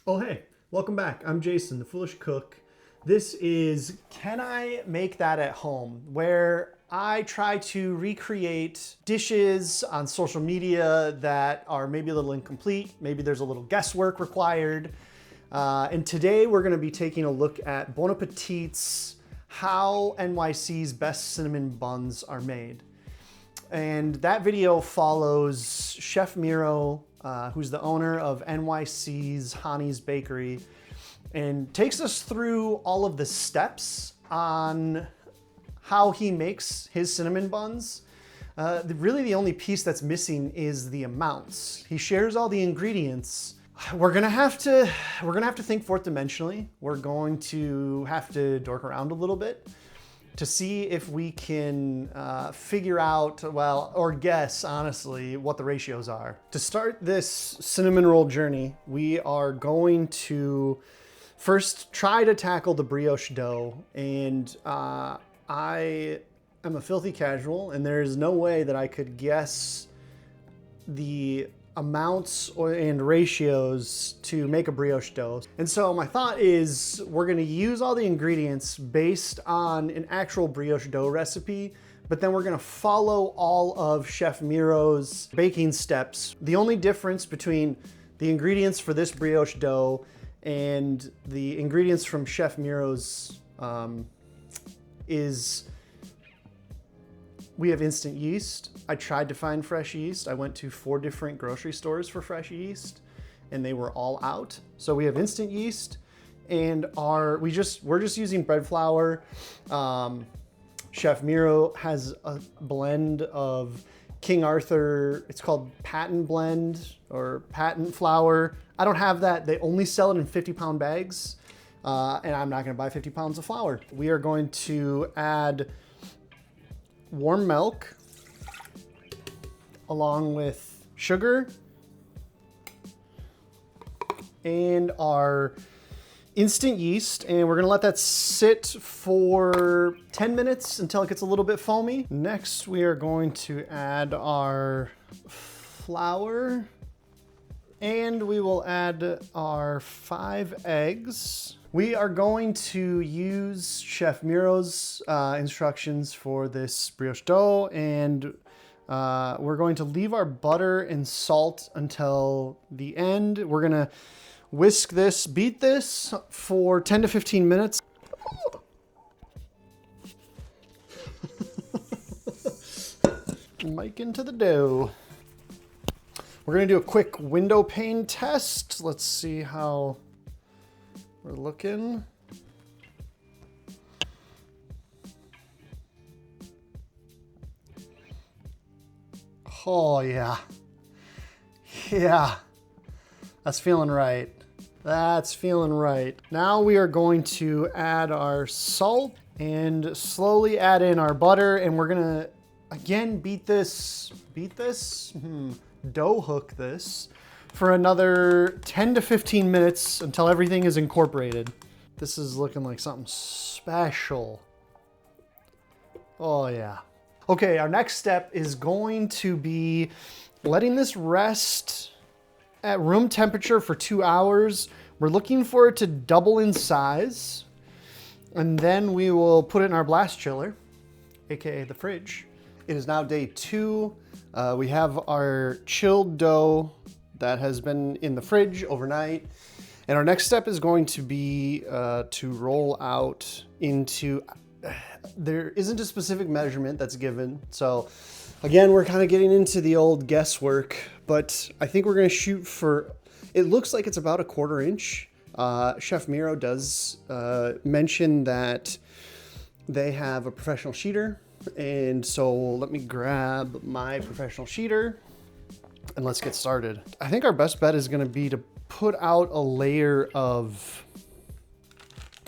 Oh, hey, welcome back. I'm Jason, the Foolish Cook. This is Can I Make That at Home? Where I try to recreate dishes on social media that are maybe a little incomplete, maybe there's a little guesswork required. And today we're gonna be taking a look at Bon Appetit's How NYC's Best Cinnamon Buns Are Made. And that video follows Chef Miro, who's the owner of NYC's Hani's Bakery, and takes us through all of the steps on how he makes his cinnamon buns. Really the only piece that's missing is the amounts. He shares all the ingredients. We're gonna have to think fourth dimensionally. We're going to have to dork around a little bit to see if we can figure out, well, or guess, honestly, what the ratios are. To start this cinnamon roll journey, we are going to first try to tackle the brioche dough. And I am a filthy casual, and there is no way that I could guess the amounts and ratios to make a brioche dough. And so my thought is we're gonna use all the ingredients based on an actual brioche dough recipe, but then we're gonna follow all of Chef Miro's baking steps. The only difference between the ingredients for this brioche dough and the ingredients from Chef Miro's is we have instant yeast. I tried to find fresh yeast. I went to 4 different grocery stores for fresh yeast and they were all out. So we have instant yeast and we're just using bread flour. Chef Miro has a blend of King Arthur. It's called Patent Blend or Patent Flour. I don't have that. They only sell it in 50-pound bags. And I'm not gonna buy 50 pounds of flour. We are going to add warm milk along with sugar and our instant yeast, and we're gonna let that sit for 10 minutes until it gets a little bit foamy. Next, we are going to add our flour and we will add our 5 eggs. We are going to use Chef Miro's instructions for this brioche dough, and we're going to leave our butter and salt until the end. We're gonna whisk this, beat this for 10 to 15 minutes. Mic into the dough. We're gonna do a quick window pane test. Let's see how we're looking. Oh yeah. Yeah. That's feeling right. That's feeling right. Now we are going to add our salt and slowly add in our butter, and we're gonna again beat this, dough hook this for another 10 to 15 minutes until everything is incorporated. This is looking like something special. Oh yeah. Okay, our next step is going to be letting this rest at room temperature for 2 hours. We're looking for it to double in size, and then we will put it in our blast chiller, AKA the fridge. It is now day 2. We have our chilled dough that has been in the fridge overnight. And our next step is going to be to roll out into, there isn't a specific measurement that's given. So again, we're kind of getting into the old guesswork, but I think we're gonna shoot for, it looks like it's about a 1/4 inch. Chef Miro does mention that they have a professional sheeter. And so let me grab my professional sheeter and let's get started. I think our best bet is gonna be to put out a layer of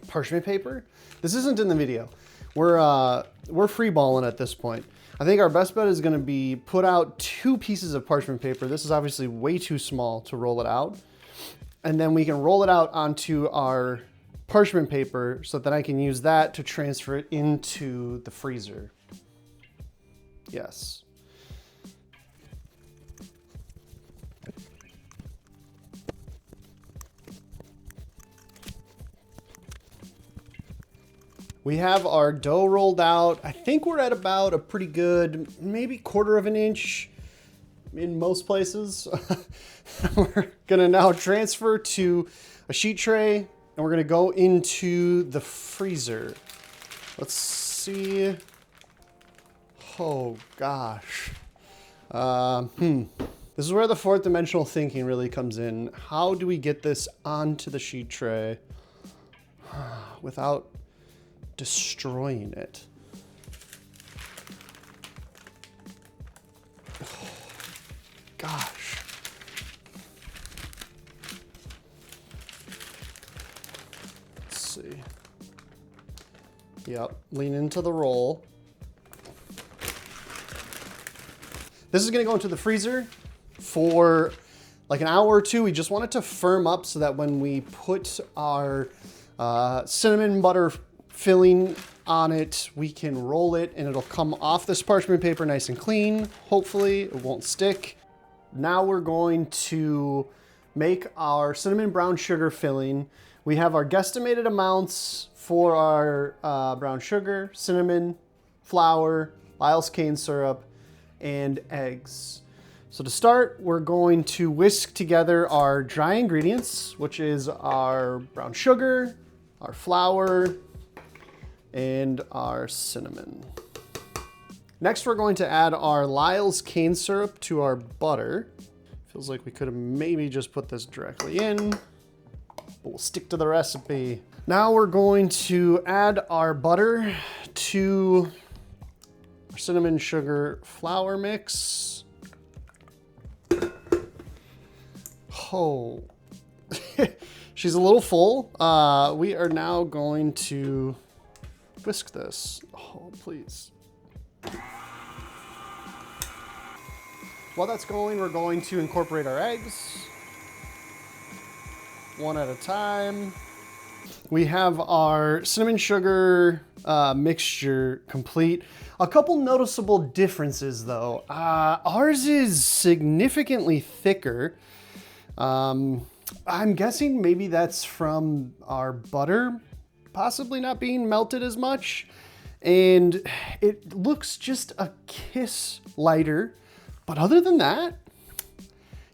parchment paper. This isn't in the video. We're free balling at this point. I think our best bet is gonna be put out 2 pieces of parchment paper. This is obviously way too small to roll it out. And then we can roll it out onto our parchment paper so that I can use that to transfer it into the freezer. Yes. We have our dough rolled out. I think we're at about a pretty good, maybe 1/4 inch in most places. We're gonna now transfer to a sheet tray and we're gonna go into the freezer. Let's see. Oh gosh. This is where the 4th dimensional thinking really comes in. How do we get this onto the sheet tray without destroying it? Oh, gosh. Let's see. Yep, lean into the roll. This is gonna go into the freezer for like an hour or 2. We just want it to firm up so that when we put our cinnamon butter filling on it, we can roll it and it'll come off this parchment paper nice and clean. Hopefully it won't stick. Now we're going to make our cinnamon brown sugar filling. We have our guesstimated amounts for our brown sugar, cinnamon, flour, Lyle's cane syrup, and eggs. So to start, we're going to whisk together our dry ingredients, which is our brown sugar, our flour, and our cinnamon. Next, we're going to add our Lyle's cane syrup to our butter. Feels like we could have maybe just put this directly in, but we'll stick to the recipe. Now we're going to add our butter to our cinnamon sugar flour mix. Oh, she's a little full. We are now going to whisk this. Oh, please. While that's going, we're going to incorporate our eggs. One at a time. We have our cinnamon sugar mixture complete. A couple noticeable differences though. Ours is significantly thicker. I'm guessing maybe that's from our butter possibly not being melted as much. And it looks just a kiss lighter. But other than that,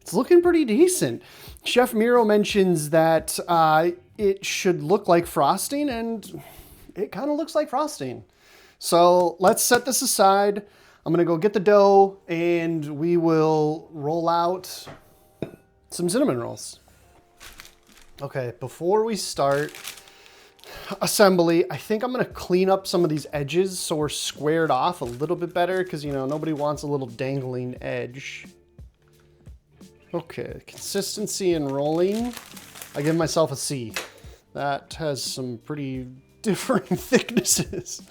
it's looking pretty decent. Chef Miro mentions that it should look like frosting, and it kind of looks like frosting. So let's set this aside. I'm gonna go get the dough and we will roll out some cinnamon rolls. Okay, before we start assembly, I think I'm gonna clean up some of these edges so we're squared off a little bit better, because you know, nobody wants a little dangling edge. Okay, consistency and rolling. I give myself a C. That has some pretty differing thicknesses.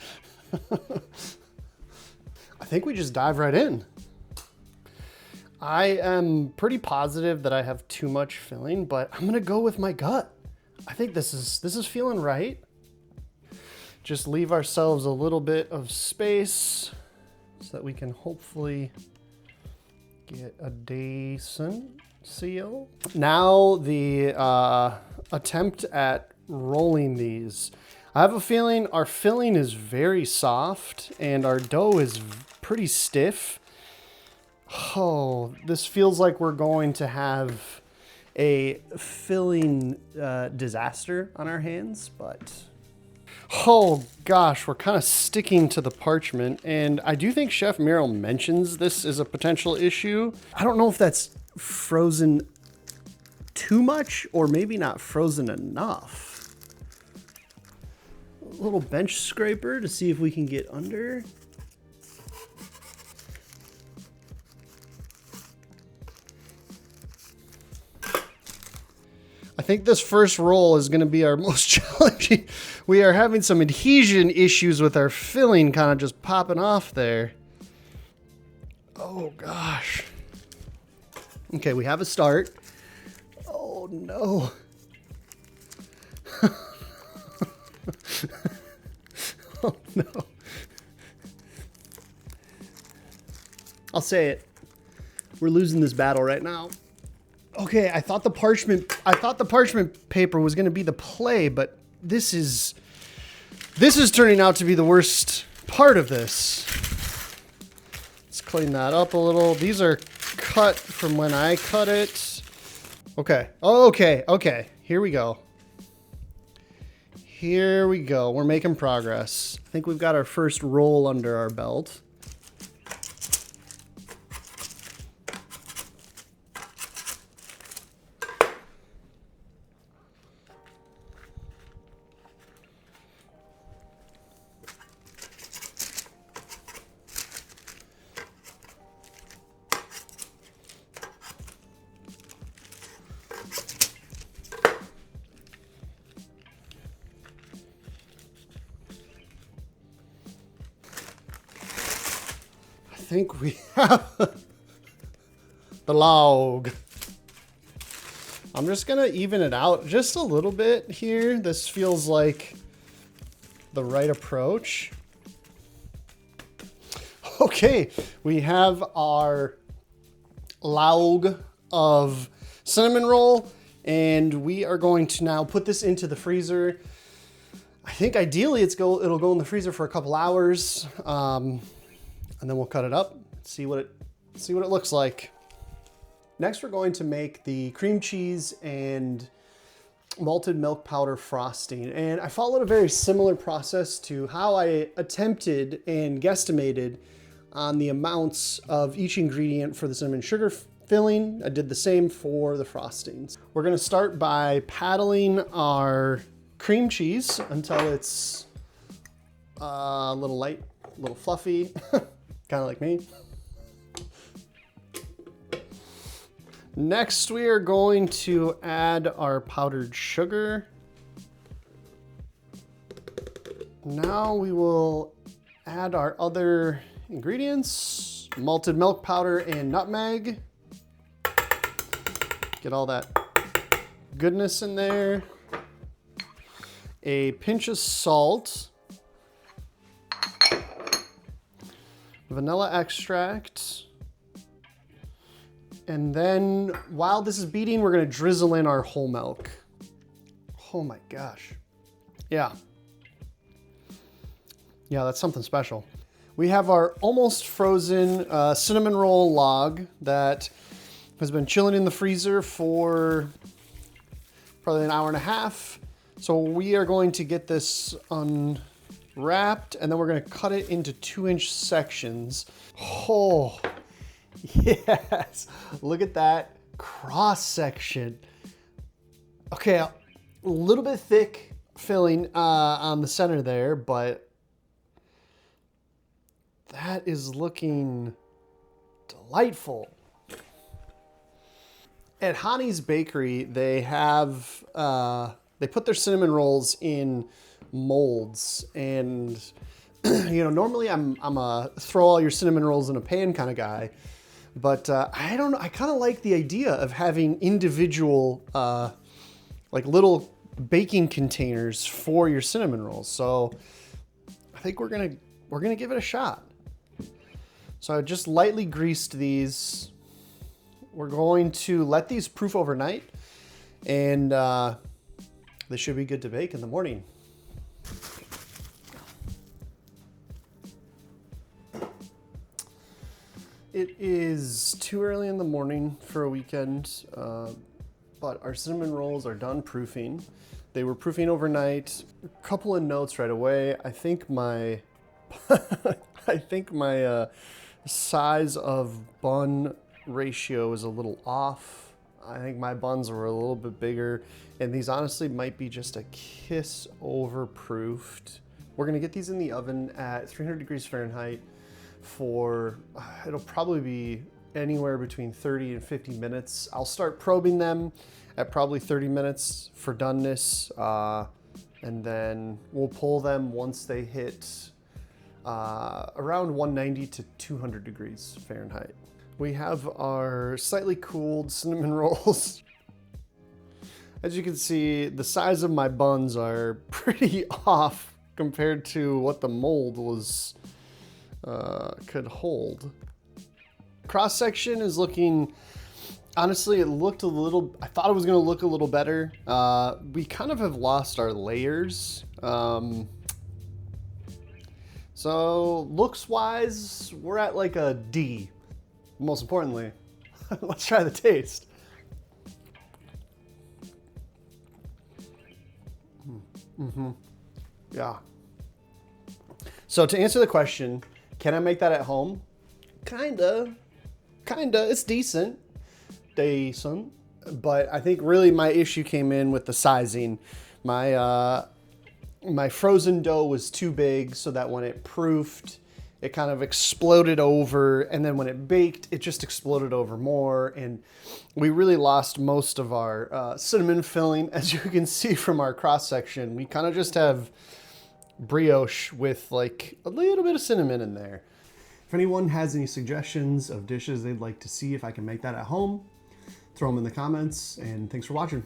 I think we just dive right in. I am pretty positive that I have too much filling, but I'm gonna go with my gut. I think this is feeling right. Just leave ourselves a little bit of space so that we can hopefully get a decent seal. Now the attempt at rolling these. I have a feeling our filling is very soft and our dough is pretty stiff. Oh, this feels like we're going to have a filling disaster on our hands, but oh gosh, we're kind of sticking to the parchment, and I do think Chef Miro mentions this as a potential issue. I don't know if that's frozen too much or maybe not frozen enough. A little bench scraper to see if we can get under. I think this first roll is going to be our most challenging. We are having some adhesion issues with our filling kind of just popping off there. Oh gosh. Okay, we have a start. Oh no. Oh no. I'll say it. We're losing this battle right now. Okay, I thought the parchment paper was going to be the play, but this is This is turning out to be the worst part of this. Let's clean that up a little. These are cut from when I cut it. Okay. Oh, okay. Here we go. Here we go. We're making progress. I think we've got our first roll under our belt. I think we have the log. I'm just gonna even it out just a little bit here. This feels like the right approach. Okay, we have our log of cinnamon roll, and we are going to now put this into the freezer. I think ideally it'll go in the freezer for a couple hours. And then we'll cut it up, see what it looks like. Next, we're going to make the cream cheese and malted milk powder frosting. And I followed a very similar process to how I attempted and guesstimated on the amounts of each ingredient for the cinnamon sugar filling. I did the same for the frostings. We're gonna start by paddling our cream cheese until it's a little light, a little fluffy. Kind of like me. Next, we are going to add our powdered sugar. Now we will add our other ingredients, malted milk powder and nutmeg. Get all that goodness in there. A pinch of salt. Vanilla extract. And then while this is beating, we're gonna drizzle in our whole milk. Oh my gosh. Yeah, that's something special. We have our almost frozen cinnamon roll log that has been chilling in the freezer for probably an hour and a half. So we are going to get this unwrapped, and then we're gonna cut it into 2-inch sections. Oh, yes, look at that cross section. Okay, a little bit thick filling on the center there, but that is looking delightful. At Hani's Bakery, they have, they put their cinnamon rolls in molds, and you know, normally I'm a throw all your cinnamon rolls in a pan kind of guy, but I don't know, I kind of like the idea of having individual like little baking containers for your cinnamon rolls. So I think we're gonna give it a shot. So I just lightly greased these. We're going to let these proof overnight, and they should be good to bake in the morning. It is too early in the morning for a weekend, but our cinnamon rolls are done proofing. They were proofing overnight. A couple of notes right away. I think my size of bun ratio is a little off. I think my buns were a little bit bigger, and these honestly might be just a kiss overproofed. We're gonna get these in the oven at 300 degrees Fahrenheit for, it'll probably be anywhere between 30 and 50 minutes. I'll start probing them at probably 30 minutes for doneness, and then we'll pull them once they hit around 190 to 200 degrees Fahrenheit. We have our slightly cooled cinnamon rolls. As you can see, the size of my buns are pretty off compared to what the mold was could hold. Cross section is looking, honestly, it looked a little, I thought it was gonna look a little better. We kind of have lost our layers. So looks wise, we're at like a D. Most importantly, let's try the taste. Yeah. So to answer the question, can I make that at home? Kinda. It's decent. But I think really my issue came in with the sizing. My frozen dough was too big, so that when it proofed, it kind of exploded over, and then when it baked, it just exploded over more, and we really lost most of our cinnamon filling. As you can see from our cross section, we kind of just have brioche with like a little bit of cinnamon in there. If anyone has any suggestions of dishes they'd like to see if I can make that at home, throw them in the comments, and thanks for watching.